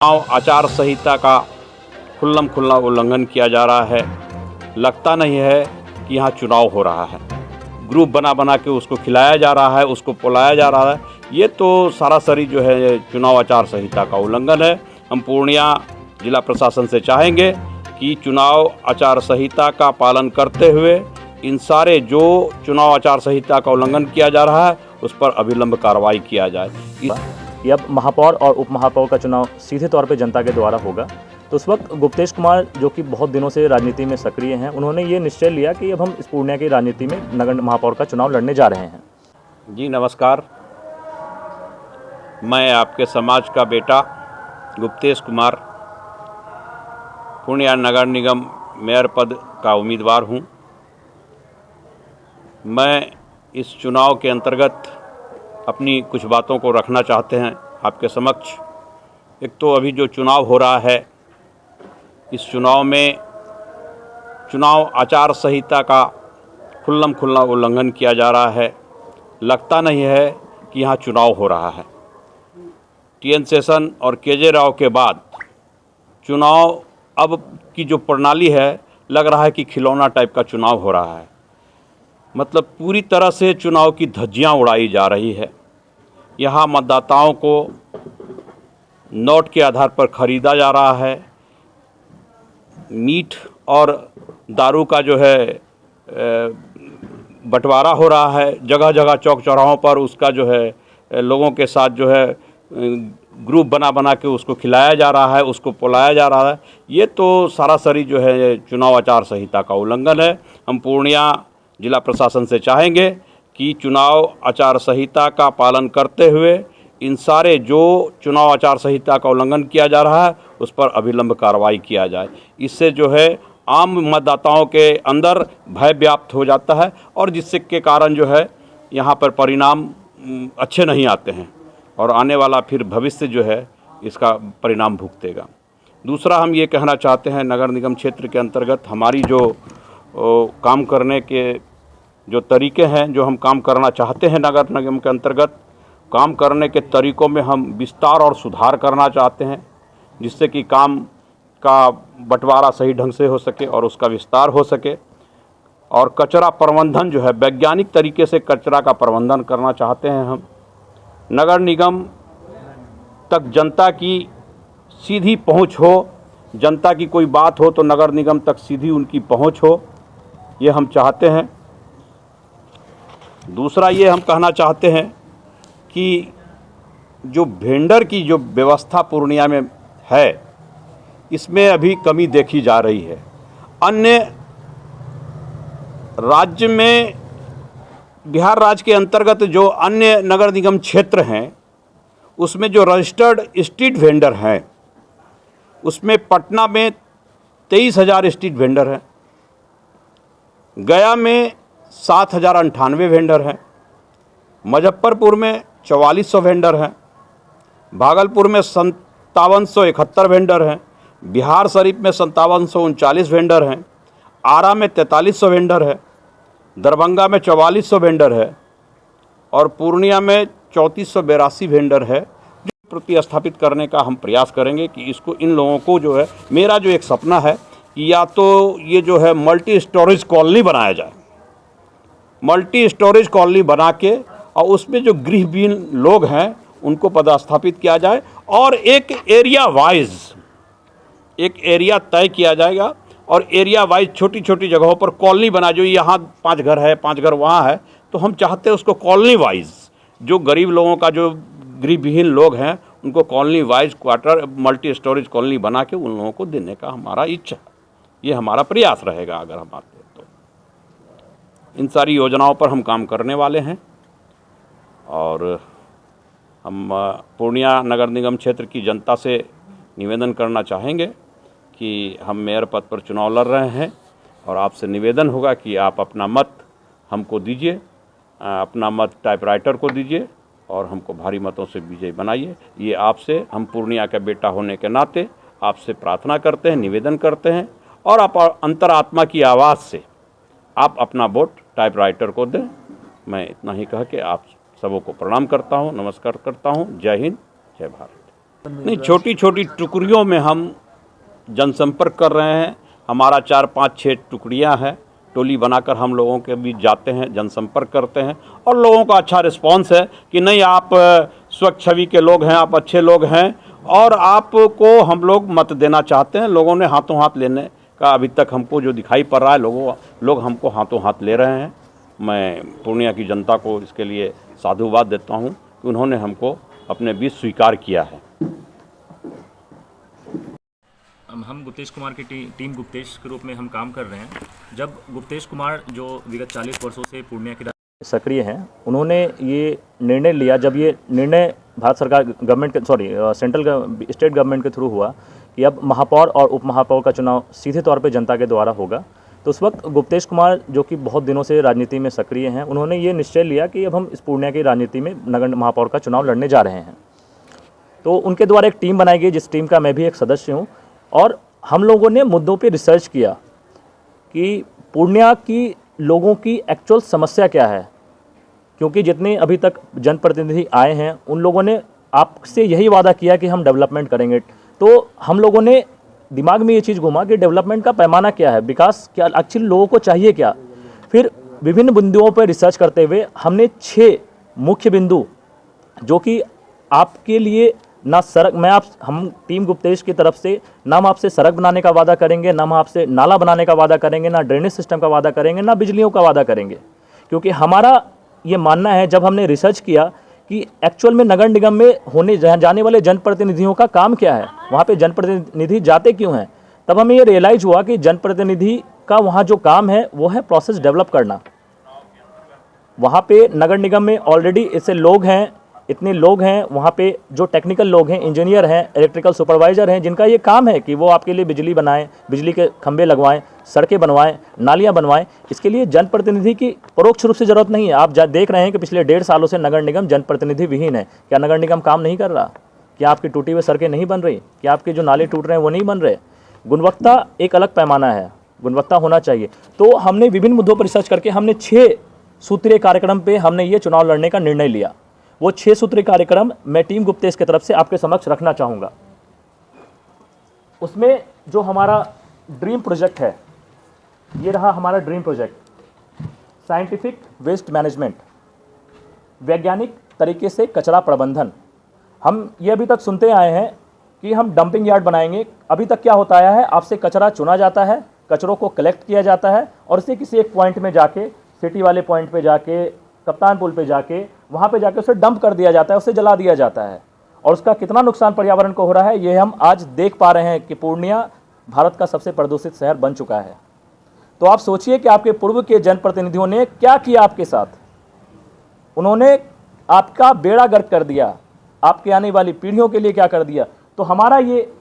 चुनाव आचार संहिता का खुल्लम खुल्ला उल्लंघन किया जा रहा है। लगता नहीं है कि यहाँ चुनाव हो रहा है। ग्रुप बना बना के उसको खिलाया जा रहा है, उसको पुलाया जा रहा है। ये तो सरासरी जो है चुनाव आचार संहिता का उल्लंघन है। हम पूर्णिया जिला प्रशासन से चाहेंगे कि चुनाव आचार संहिता का पालन करते हुए इन सारे जो चुनाव आचार संहिता का उल्लंघन किया जा रहा है उस पर अविलंब कार्रवाई किया जाए। कि अब महापौर और उप महापौर का चुनाव सीधे तौर पे जनता के द्वारा होगा। तो उस वक्त गुप्तेश कुमार जो कि बहुत दिनों से राजनीति में सक्रिय हैं, उन्होंने ये निश्चय लिया कि अब हम इस पूर्णिया की राजनीति में नगर महापौर का चुनाव लड़ने जा रहे हैं। जी नमस्कार, मैं आपके समाज का बेटा गुप्तेश कुमार पूर्णिया नगर निगम मेयर पद का उम्मीदवार हूँ। मैं इस चुनाव के अंतर्गत अपनी कुछ बातों को रखना चाहते हैं आपके समक्ष। एक तो अभी जो चुनाव हो रहा है, इस चुनाव में चुनाव आचार संहिता का खुल्लम खुल्ला उल्लंघन किया जा रहा है। लगता नहीं है कि यहाँ चुनाव हो रहा है। टीएन सेशन और केजे राव के बाद चुनाव अब की जो प्रणाली है, लग रहा है कि खिलौना टाइप का चुनाव हो रहा है। मतलब पूरी तरह से चुनाव की धज्जियां उड़ाई जा रही है। यहाँ मतदाताओं को नोट के आधार पर खरीदा जा रहा है। मीट और दारू का जो है बंटवारा हो रहा है। जगह जगह चौक चौराहों पर उसका जो है लोगों के साथ जो है ग्रुप बना बना के उसको खिलाया जा रहा है, उसको पुलाया जा रहा है। ये तो सरासरी जो है चुनाव आचार संहिता का उल्लंघन है। हम पूर्णिया जिला प्रशासन से चाहेंगे कि चुनाव आचार संहिता का पालन करते हुए इन सारे जो चुनाव आचार संहिता का उल्लंघन किया जा रहा है उस पर अविलंब कार्रवाई किया जाए। इससे जो है आम मतदाताओं के अंदर भय व्याप्त हो जाता है और जिससे के कारण जो है यहाँ पर परिणाम अच्छे नहीं आते हैं और आने वाला फिर भविष्य जो है इसका परिणाम भुगतेगा। दूसरा हम ये कहना चाहते हैं, नगर निगम क्षेत्र के अंतर्गत हमारी जो काम करने के जो तरीके हैं, जो हम काम करना चाहते हैं नगर निगम के अंतर्गत, काम करने के तरीक़ों में हम विस्तार और सुधार करना चाहते हैं, जिससे कि काम का बंटवारा सही ढंग से हो सके और उसका विस्तार हो सके। और कचरा प्रबंधन जो है, वैज्ञानिक तरीके से कचरा का प्रबंधन करना चाहते हैं हम। नगर निगम तक जनता की सीधी पहुंच हो, जनता की कोई बात हो तो नगर निगम तक सीधी उनकी पहुंच हो, ये हम चाहते हैं। दूसरा ये हम कहना चाहते हैं कि जो वेंडर की जो व्यवस्था पूर्णिया में है, इसमें अभी कमी देखी जा रही है। अन्य राज्य में, बिहार राज्य के अंतर्गत जो अन्य नगर निगम क्षेत्र हैं, उसमें जो रजिस्टर्ड स्ट्रीट वेंडर हैं, उसमें पटना में 23,000 स्ट्रीट वेंडर हैं, गया में 7,098 वेंडर हैं, मुजफ्फरपुर में 4400 वेंडर हैं, भागलपुर में 5771 वेंडर हैं, बिहार शरीफ में 5739 वेंडर हैं, आरा में 4300 वेंडर है, दरभंगा में 4400 वेंडर है और पूर्णिया में 3482 वेंडर है। जो प्रतिस्थापित करने का हम प्रयास करेंगे कि इसको, इन लोगों को जो है, मेरा जो एक सपना है कि या तो ये जो है मल्टी स्टोरेज कॉलोनी बनाया जाए, मल्टी स्टोरेज कॉलोनी बना के और उसमें जो गृहविहीन लोग हैं उनको पदस्थापित किया जाए और एक एरिया वाइज एक एरिया तय किया जाएगा और एरिया वाइज छोटी छोटी जगहों पर कॉलोनी बना, जो यहाँ 5 घर है, 5 घर वहाँ है, तो हम चाहते हैं उसको कॉलोनी वाइज, जो गरीब लोगों का, जो गृहविहीन लोग हैं, उनको colony wise quarter multi storage colony बना के उन लोगों को देने का हमारा इच्छा, ये हमारा प्रयास रहेगा अगर हम आते हैं तो। इन सारी योजनाओं पर हम काम करने वाले हैं और हम पूर्णिया नगर निगम क्षेत्र की जनता से निवेदन करना चाहेंगे कि हम मेयर पद पर चुनाव लड़ रहे हैं और आपसे निवेदन होगा कि आप अपना मत हमको दीजिए, अपना मत टाइपराइटर को दीजिए और हमको भारी मतों से विजयी बनाइए। ये आपसे, हम पूर्णिया का बेटा होने के नाते आपसे प्रार्थना करते हैं, निवेदन करते हैं और आप अंतरात्मा की आवाज़ से आप अपना वोट टाइपराइटर को दें। मैं इतना ही कह के आप सबों को प्रणाम करता हूँ, नमस्कार करता हूँ। जय हिंद, जय भारत। नहीं, छोटी छोटी टुकड़ियों में हम जनसंपर्क कर रहे हैं। हमारा 4-5-6 टुकड़ियां हैं, टोली बनाकर हम लोगों के बीच जाते हैं, जनसंपर्क करते हैं और लोगों का अच्छा रिस्पांस है कि नहीं, आप स्वच्छ छवि के लोग हैं, आप अच्छे लोग हैं और आपको हम लोग मत देना चाहते हैं। लोगों ने हाथों हाथ लेने का अभी तक हमको जो दिखाई पड़ रहा है, लोग हमको हाथों हाथ ले रहे हैं। मैं पूर्णिया की जनता को इसके लिए साधुवाद देता हूँ कि उन्होंने हमको अपने बीच स्वीकार किया है। हम गुप्तेश कुमार की टीम गुप्तेश के रूप में हम काम कर रहे हैं। जब गुप्तेश कुमार जो विगत 40 वर्षों से पूर्णिया के सक्रिय हैं, उन्होंने ये निर्णय लिया, जब ये निर्णय भारत सरकार स्टेट गवर्नमेंट के थ्रू हुआ कि अब महापौर और उप महापौर का चुनाव सीधे तौर पे जनता के द्वारा होगा, तो उस वक्त गुप्तेश कुमार जो कि बहुत दिनों से राजनीति में सक्रिय हैं, उन्होंने ये निश्चय लिया कि अब हम इस पूर्णिया की राजनीति में नगर महापौर का चुनाव लड़ने जा रहे हैं। तो उनके द्वारा एक टीम बनाई गई, जिस टीम का मैं भी एक सदस्य हूँ, और हम लोगों ने मुद्दों पे रिसर्च किया कि पूर्णिया की लोगों की एक्चुअल समस्या क्या है, क्योंकि जितने अभी तक जनप्रतिनिधि आए हैं उन लोगों ने आपसे यही वादा किया कि हम डेवलपमेंट करेंगे। तो हम लोगों ने दिमाग में ये चीज़ घुमा कि डेवलपमेंट का पैमाना क्या है, विकास क्या, एक्चुअली लोगों को चाहिए क्या। फिर विभिन्न बिंदुओं पर रिसर्च करते हुए हमने 6 मुख्य बिंदु, जो कि आपके लिए ना सड़क, हम टीम गुप्तेश की तरफ से ना हम आपसे सड़क बनाने का वादा करेंगे, ना हम आपसे नाला बनाने का वादा करेंगे, ना ड्रेनेज सिस्टम का वादा करेंगे, ना बिजलियों का वादा करेंगे, क्योंकि हमारा ये मानना है, जब हमने रिसर्च किया कि एक्चुअल में नगर निगम में होने जाने वाले जनप्रतिनिधियों का काम क्या है, वहाँ पे जनप्रतिनिधि जाते क्यों हैं, तब हमें ये रियलाइज़ हुआ कि जनप्रतिनिधि का वहाँ जो काम है वो है प्रोसेस डेवलप करना। वहाँ पे नगर निगम में ऑलरेडी ऐसे लोग हैं, इतने लोग हैं वहाँ पे, जो टेक्निकल लोग हैं, इंजीनियर हैं, इलेक्ट्रिकल सुपरवाइज़र हैं, जिनका ये काम है कि वो आपके लिए बिजली बनाएं, बिजली के खंभे लगवाएं, सड़कें बनवाएं, नालियां बनवाएं। इसके लिए जनप्रतिनिधि की परोक्ष रूप से ज़रूरत नहीं है। आप देख रहे हैं कि पिछले 1.5 सालों से नगर निगम जनप्रतिनिधि विहीन है। क्या नगर निगम काम नहीं कर रहा? क्या आपकी टूटी हुई सड़कें नहीं बन रही? क्या आपके जो नाले टूट रहे हैं वो नहीं बन रहे? गुणवत्ता एक अलग पैमाना है, गुणवत्ता होना चाहिए। तो हमने विभिन्न मुद्दों पर रिसर्च करके हमने 6 सूत्रीय कार्यक्रम पे हमने ये चुनाव लड़ने का निर्णय लिया। वो 6 सूत्रीय कार्यक्रम मैं टीम गुप्तेश की तरफ से आपके समक्ष रखना चाहूँगा। उसमें जो हमारा ड्रीम प्रोजेक्ट है, ये रहा हमारा dream project, scientific waste management, वैज्ञानिक तरीके से कचरा प्रबंधन। हम ये अभी तक सुनते आए हैं कि हम डंपिंग यार्ड बनाएंगे। अभी तक क्या होता आया है, आपसे कचरा चुना जाता है, कचरों को कलेक्ट किया जाता है और इसे किसी एक पॉइंट में जाके, सिटी वाले पॉइंट पे जाके, कप्तान पुल पे जाके, वहाँ पे जाके उसे डंप कर दिया जाता है, उसे जला दिया जाता है। और उसका कितना नुकसान पर्यावरण को हो रहा है, ये हम आज देख पा रहे हैं कि पूर्णिया भारत का सबसे प्रदूषित शहर बन चुका है। तो आप सोचिए कि आपके पूर्व के जनप्रतिनिधियों ने क्या किया आपके साथ। उन्होंने आपका बेड़ा गर्क कर दिया, आपके आने वाली पीढ़ियों के लिए क्या कर दिया। तो हमारा ये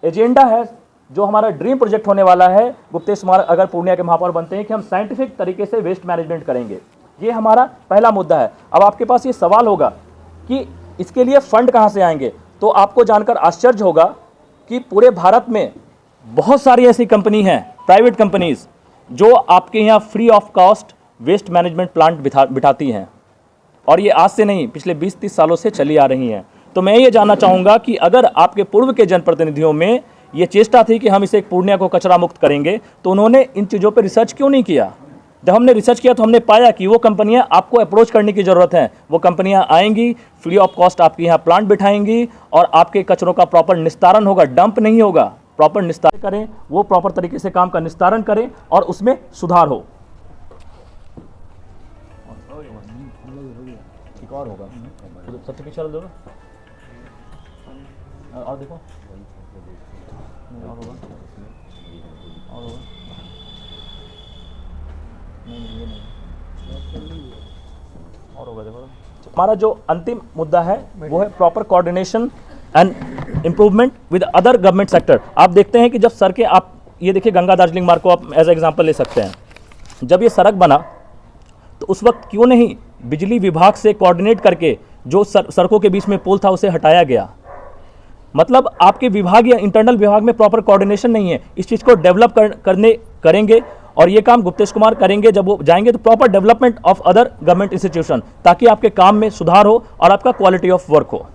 एजेंडा है, जो हमारा ड्रीम प्रोजेक्ट होने वाला है, गुप्तेश कुमार अगर पूर्णिया के महापौर बनते हैं, कि हम साइंटिफिक तरीके से वेस्ट मैनेजमेंट करेंगे। ये हमारा पहला मुद्दा है। अब आपके पास ये सवाल होगा कि इसके लिए फंड कहाँ से आएंगे, तो आपको जानकर आश्चर्य होगा कि पूरे भारत में बहुत सारी ऐसी कंपनी हैं, प्राइवेट कंपनीज, जो आपके यहाँ free of cost waste management plant बिठाती हैं, और ये आज से नहीं, पिछले 20-30 सालों से चली आ रही हैं। तो मैं ये जानना चाहूँगा कि अगर आपके पूर्व के जनप्रतिनिधियों में ये चेष्टा थी कि हम इसे पूर्णिया को कचरा मुक्त करेंगे, तो उन्होंने इन चीज़ों पर रिसर्च क्यों नहीं किया। जब हमने रिसर्च किया तो हमने पाया कि वो कंपनियां आपको अप्रोच करने की ज़रूरत है। वो कंपनियां आएंगी, फ्री ऑफ कॉस्ट आपके यहाँ प्लांट बिठाएंगी और आपके कचरों का प्रॉपर निस्तारण होगा, डंप नहीं होगा, प्रॉपर निस्तारण करें, वो प्रॉपर तरीके से काम का निस्तारण करें और उसमें सुधार हो। एक और होगा, सबसे पीछे दो और देखो, और होगा, और होगा, और होगा, देखो। हमारा जो अंतिम मुद्दा है वो है proper coordination and improvement with other government sector. आप देखते हैं कि जब सड़कें, आप ये देखिए गंगा दार्जिलिंग मार्ग को आप एज एग्जांपल ले सकते हैं। जब ये सड़क बना तो उस वक्त क्यों नहीं बिजली विभाग से कोऑर्डिनेट करके जो सड़कों के बीच में पोल था उसे हटाया गया। मतलब आपके विभाग या इंटरनल विभाग में प्रॉपर कोऑर्डिनेशन नहीं है। इस चीज़ को डेवलप करेंगे और ये काम गुप्तेश कुमार करेंगे। जब वो जाएंगे तो proper development of other government institution, ताकि आपके काम में सुधार हो और आपका क्वालिटी ऑफ वर्क हो।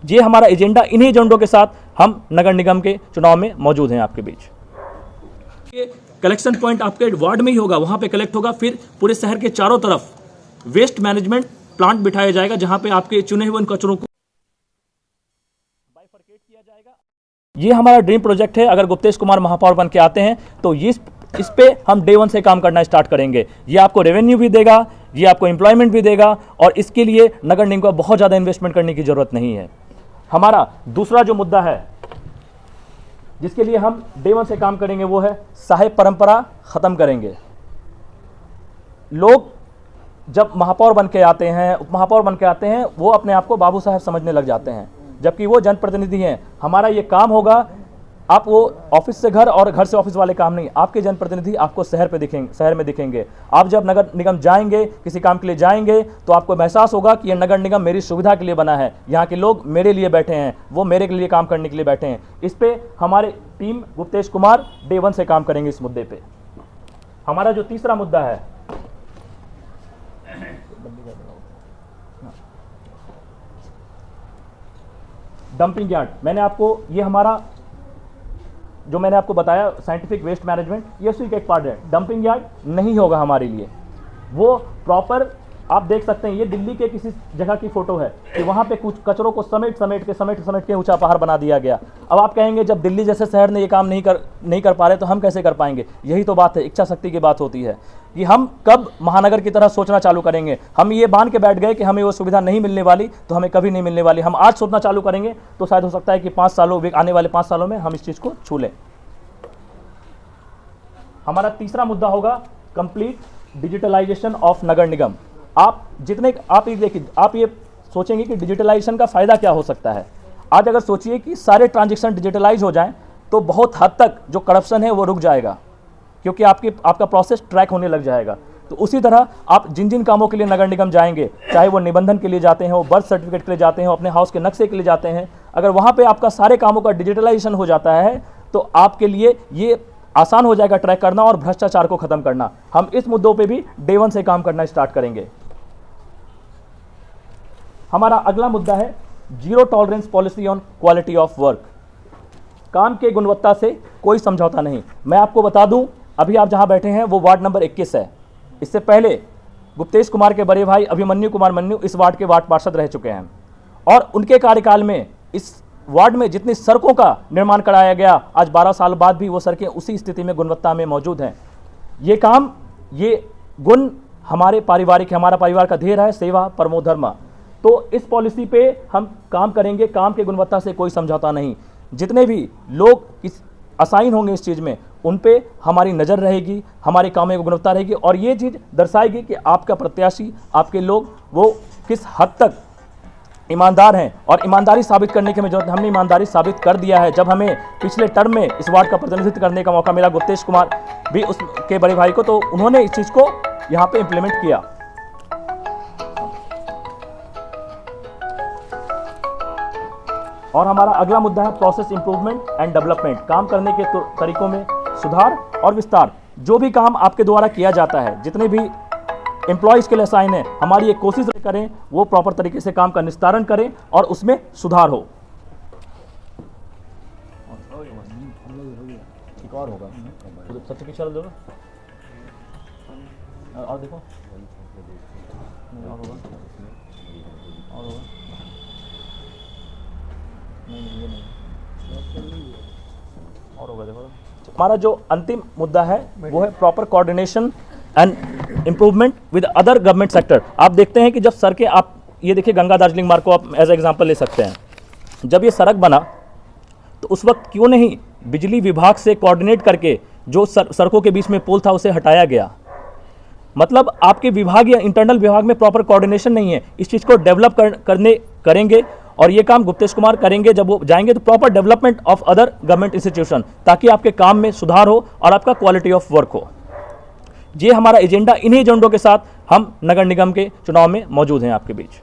ये हमारा एजेंडा, इन्हीं एजेंडों के साथ हम नगर निगम के चुनाव में मौजूद हैं आपके बीच। कलेक्शन पॉइंट आपके वार्ड में ही होगा, वहां पे कलेक्ट होगा, फिर पूरे शहर के चारों तरफ वेस्ट मैनेजमेंट प्लांट बिठाया जाएगा, जहां पे आपके चुने हुए उन कचरों को बाइफरकेट किया जाएगा। ये हमारा ड्रीम प्रोजेक्ट है। अगर गुप्तेश कुमार महापौर बन के आते हैं तो इस पे हम डे 1 से काम करना स्टार्ट करेंगे। ये आपको रेवेन्यू भी देगा, ये आपको एम्प्लॉयमेंट भी देगा, और इसके लिए नगर निगम को बहुत ज़्यादा इन्वेस्टमेंट करने की जरूरत नहीं है। हमारा दूसरा जो मुद्दा है जिसके लिए हम डे 1 से काम करेंगे वो है साहेब परंपरा खत्म करेंगे। लोग जब महापौर बन के आते हैं, उप महापौर बन के आते हैं, वो अपने आप को बाबू साहब समझने लग जाते हैं, जबकि वो जनप्रतिनिधि हैं। हमारा ये काम होगा, आप वो ऑफिस से घर और घर से ऑफिस वाले काम नहीं, आपके जनप्रतिनिधि आपको शहर पे दिखेंगे, शहर में दिखेंगे। आप जब नगर निगम जाएंगे, किसी काम के लिए जाएंगे, तो आपको महसूस होगा कि ये नगर निगम मेरी सुविधा के लिए बना है, यहाँ के लोग मेरे लिए बैठे हैं, वो मेरे के लिए काम करने के लिए बैठे हैं। इस पे हमारे टीम गुप्तेश कुमार डे 1 से काम करेंगे इस मुद्दे पे। हमारा जो तीसरा मुद्दा है, डंपिंग यार्ड, मैंने आपको ये हमारा जो मैंने आपको बताया साइंटिफिक वेस्ट मैनेजमेंट, ये उसी का एक पार्ट है। डंपिंग यार्ड नहीं होगा हमारे लिए, वो प्रॉपर आप देख सकते हैं, ये दिल्ली के किसी जगह की फोटो है कि वहाँ पे कुछ कचरों को समेट के ऊंचा पहाड़ बना दिया गया। अब आप कहेंगे जब दिल्ली जैसे शहर ने ये काम नहीं कर पा रहे तो हम कैसे कर पाएंगे? यही तो बात है, इच्छा शक्ति की बात होती है कि हम कब महानगर की तरह सोचना चालू करेंगे। हम ये मान के बैठ गए कि हमें वो सुविधा नहीं मिलने वाली, तो हमें कभी नहीं मिलने वाली। हम आज सोचना चालू करेंगे तो शायद हो सकता है कि आने वाले 5 सालों में हम इस चीज़ को छू लें। हमारा तीसरा मुद्दा होगा कंप्लीट डिजिटलाइजेशन ऑफ नगर निगम। आप ये देखिए, आप ये सोचेंगे कि डिजिटलाइजेशन का फायदा क्या हो सकता है। आज अगर सोचिए कि सारे ट्रांजैक्शन डिजिटलाइज हो जाएं तो बहुत हद तक जो करप्शन है वो रुक जाएगा, क्योंकि आपका प्रोसेस ट्रैक होने लग जाएगा। तो उसी तरह आप जिन जिन कामों के लिए नगर निगम जाएंगे, चाहे वो निबंधन के लिए जाते हैं, वो बर्थ सर्टिफिकेट के लिए जाते हैं, अपने हाउस के नक्शे के लिए जाते हैं, अगर वहाँ पे आपका सारे कामों का डिजिटलाइजेशन हो जाता है तो आपके लिए ये आसान हो जाएगा ट्रैक करना और भ्रष्टाचार को खत्म करना। हम इस मुद्दों पे भी डे 1 से काम करना स्टार्ट करेंगे। हमारा अगला मुद्दा है zero tolerance policy on quality of work. काम के गुणवत्ता से कोई समझौता नहीं। मैं आपको बता दूं, अभी आप जहां बैठे हैं वो वार्ड नंबर 21 है। इससे पहले गुप्तेश कुमार के बड़े भाई अभिमन्यु कुमार मन्यु इस वार्ड के वार्ड पार्षद रह चुके हैं, और उनके कार्यकाल में इस वार्ड में जितनी सड़कों का निर्माण कराया गया, आज 12 साल बाद भी वो सड़कें उसी स्थिति में, गुणवत्ता में मौजूद हैं। ये काम, ये गुण हमारा परिवार का ध्येय है, सेवा परमो धर्म। तो इस पॉलिसी पे हम काम करेंगे, काम की गुणवत्ता से कोई समझौता नहीं। जितने भी लोग इस असाइन होंगे इस चीज़ में, उन पे हमारी नज़र रहेगी, हमारे कामों की गुणवत्ता रहेगी, और ये चीज़ दर्शाएगी कि आपका प्रत्याशी, आपके लोग वो किस हद तक ईमानदार हैं। और ईमानदारी साबित करने की हमें जरूरत है। हमने ईमानदारी साबित कर दिया है। जब हमें पिछले टर्म में इस वार्ड का प्रतिनिधित्व करने का मौका मिला, गुप्तेश कुमार भी उसके बड़े भाई को, तो उन्होंने इस चीज़ को यहाँ पे इम्प्लीमेंट किया। और हमारा अगला मुद्दा है प्रोसेस इंप्रूवमेंट एंड डेवलपमेंट। काम करने के तरीकों में सुधार और विस्तार। जो भी काम आपके द्वारा किया जाता है, जितने भी एम्प्लॉयज़ के लिए साइन है, हमारी एक कोशिश करें वो प्रॉपर तरीके से काम का निस्तारण करें और उसमें सुधार हो। एक और होगा सबसे पीछे और देखो, और होगा, और होगा, देखो। हमारा जो अंतिम मुद्दा है वो है proper coordination and improvement with other government sector. आप देखते हैं कि जब सड़कें, आप ये देखिए गंगा दार्जिलिंग मार्ग को आप एज एग्जांपल ले सकते हैं। जब ये सड़क बना तो उस वक्त क्यों नहीं बिजली विभाग से कोऑर्डिनेट करके जो सड़कों के बीच में पोल था उसे हटाया गया। मतलब आपके विभाग या इंटरनल विभाग में प्रॉपर कोऑर्डिनेशन नहीं है। इस चीज़ को डेवलप करेंगे और ये काम गुप्तेश कुमार करेंगे। जब वो जाएंगे तो proper development of other government institution, ताकि आपके काम में सुधार हो और आपका क्वालिटी ऑफ वर्क हो। ये हमारा एजेंडा, इन्हीं एजेंडों के साथ हम नगर निगम के चुनाव में मौजूद हैं आपके बीच।